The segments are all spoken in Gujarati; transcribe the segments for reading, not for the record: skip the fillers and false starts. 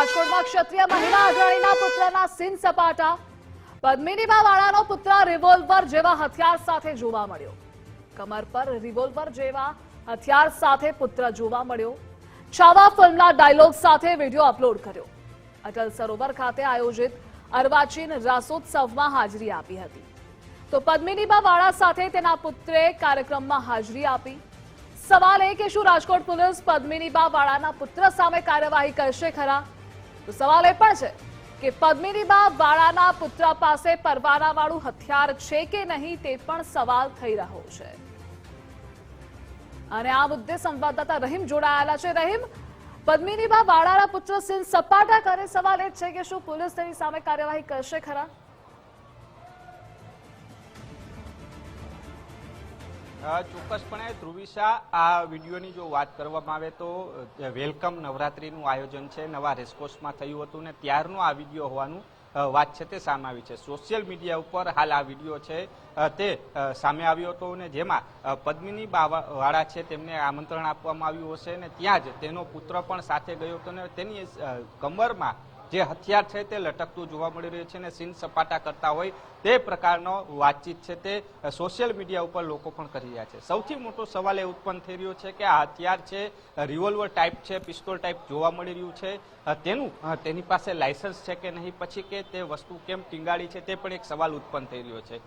રાજકોટમાં ક્ષત્રિય મહિલા અગ્રણીના પુત્રના સીન સપાટા। પદ્મિનીબા વાળાનો પુત્ર રિવોલ્વર જેવા હથિયાર સાથે જોવા મળ્યો। કમર પર રિવોલ્વર જેવા હથિયાર સાથે પુત્ર જોવા મળ્યો। છાવા ફિલ્મના ડાયલોગ સાથે વિડીયો અપલોડ કર્યો। અટલ સરોવર ખાતે આયોજિત અર્વાચીન રાસોત્સવમાં હાજરી આપી હતી તો પદ્મિનીબા વાળા સાથે તેના પુત્રે કાર્યક્રમમાં હાજરી આપી। સવાલ એ કે શું રાજકોટ પોલીસ પદ્મિનીબા વાળાના પુત્ર સામે કાર્યવાહી કરશે ખરા? તો સવાલ એ પણ છે કે પદ્મિનીબા વાળાના પુત્ર પાસે પરવાનાવાળું હથિયાર છે કે નહીં તે પણ સવાલ થઈ રહ્યો છે। અને આ મુદ્દે સંવાદદાતા રહીમ જોડાયેલા છે। રહીમ, પદ્મિનીબા વાળાના પુત્ર સીન સપાટા કરે, સવાલ એ છે કે શું પોલીસ તેની સામે કાર્યવાહી કરશે ખરા? ચોક્કસપણે ધ્રુવિશા, આ વિડીયોની જો વાત કરવામાં આવે તો વેલકમ નવરાત્રીનું આયોજન છે નવા રેસકોર્સમાં થયું હતું ને ત્યારનો આ વિડીયો હોવાનું વાત છે તે સામે આવી છે। સોશિયલ મીડિયા ઉપર હાલ આ વિડીયો છે તે સામે આવ્યો હતો અને જેમાં પદ્મિનીબા વાળા છે તેમને આમંત્રણ આપવામાં આવ્યું હશે ને ત્યાં જ તેનો પુત્ર પણ સાથે ગયો હતો ને તેની કમરમાં જે હથિયાર છે તે લટકતું જોવા મળી રહ્યું છે ને સીન સપાટા કરતા હોય તે પ્રકારનો વાતચીત છે તે સોશિયલ મીડિયા ઉપર લોકો પણ કરી રહ્યા છે। સૌથી મોટો સવાલ એ ઉત્પન્ન થઈ રહ્યો છે કે આ હથિયાર છે રિવોલ્વર ટાઈપ છે, પિસ્તોલ ટાઈપ જોવા મળી રહ્યું છે, તેની પાસે લાયસન્સ છે કે નહીં, પછી કે તે વસ્તુ કેમ ટીંગાડી છે તે પણ એક સવાલ ઉત્પન્ન થઈ રહ્યો છે।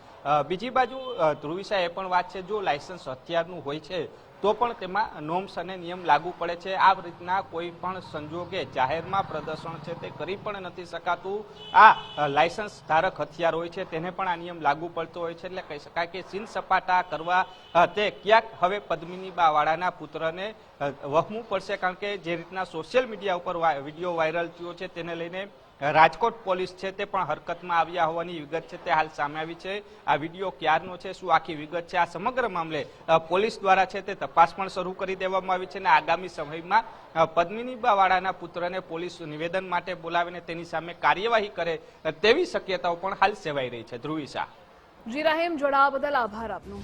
બીજી બાજુ ધ્રુવિશા એ પણ વાત છે, જો લાયસન્સ હથિયારનું હોય છે તો પણ તેમાં નોર્મ્સ અને નિયમ લાગુ પડે છે। આ રીતના કોઈ પણ સંજોગે જાહેરમાં પ્રદર્શન છે તે કરી પણ નથી શકાતું। આ લાયસન્સ ધારક હથિયાર હોય છે તેને પણ આ નિયમ લાગુ પડતો હોય છે, એટલે કહી શકાય કે સીન સપાટા કરવા તે ક્યાંક હવે પદ્મિનીબા વાળાના પુત્રને વહમવું પડશે, કારણ કે જે રીતના સોશિયલ મીડિયા ઉપર વિડીયો વાયરલ થયો છે તેને લઈને રાજકોટ પોલીસ છે તે પણ હરકતમાં આવ્યા હોવાની વિગત છે તે હાલ સામે આવી છે। આ વિડીયો ક્યારનો છે, શું આખી વિગત છે, આ સમગ્ર મામલે પોલીસ દ્વારા છે તે તપાસ પણ શરૂ કરી દેવામાં આવી છે અને આગામી સમયમાં પદ્મિનીબા વાળાના પુત્રને પોલીસ નિવેદન માટે બોલાવીને તેની સામે કાર્યવાહી કરે તેવી શક્યતાઓ પણ હાલ સેવાઈ રહી છે। ધ્રુવિશા। જી રહીમ, જોડાવા બદલ આભાર આપનો।